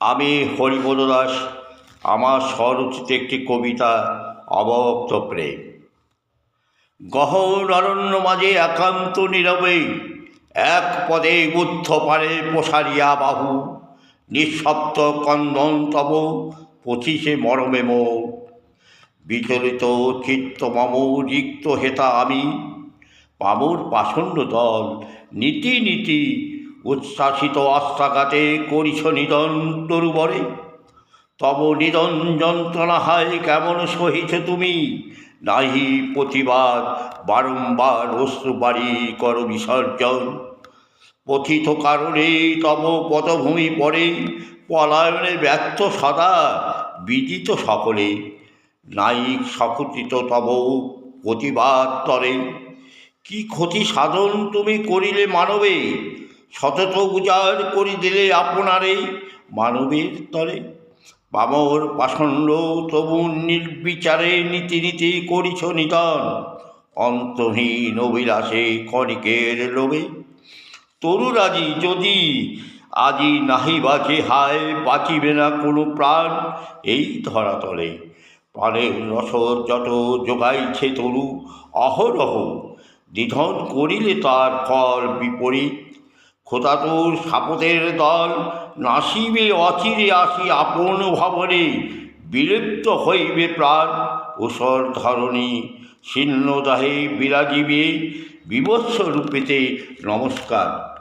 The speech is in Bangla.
আমি হরিপদ দাস। আমার স্বরচিত একটি কবিতা অব্যক্ত প্রেম। গহন অরণ্য মাঝে একান্ত নীরবে এক পদে বুদ্ধ পারে প্রসারিয়া বাহু, নিঃশব্দ কন্দন তব পঁচিশে মরমে মোর। বিচলিত চিত্ত মম রিক্ত হেতা আমি, পামর পাষণ্ড দল নীতি নীতি উচ্ছ্বাসিত অস্ত্রাঘাতে করিছ নিদন তরুবরে। তব নিদন যন্ত্রণা হয় কেমন সহিছ তুমি, নাহি প্রতিবাদ বারংবার অশ্রুবাড়ি কর বিসর্জন। পথিত কারণে তব পদভূমি পড়ে পলায়নে ব্যর্থ সদা বিদিত সকলে। নায়িক সকৃত তব প্রতিবাদ তরে, কি ক্ষতি সাধন তুমি করিলে মানবে, সতত উজাড় করি দিলে আপনারে মানবের তরে। পামর পাষণ্ড তবু নির্বিচারে নীতি নীতি করিছ নিধন, অন্তহীন অভিলাষে ক্ষণিকের লোভে। তরুরাজি যদি আজি নাহি বাঁচে, হায় বাঁচিবে না কোনো প্রাণ এই ধরাতলে। প্রাণের রসদ যত যোগাইছে তরু অহরহ, নিধন করিলে তার ফল বিপরীত। খোদাতুর সাপতের দল নাসিবে অচিরে আসি আপন ভবনে, বিলুপ্ত হইবে প্রাণ ঊষর ধরণী। শীর্ণদাহে বিরাজিবে বিভৎস রূপেতে। নমস্কার।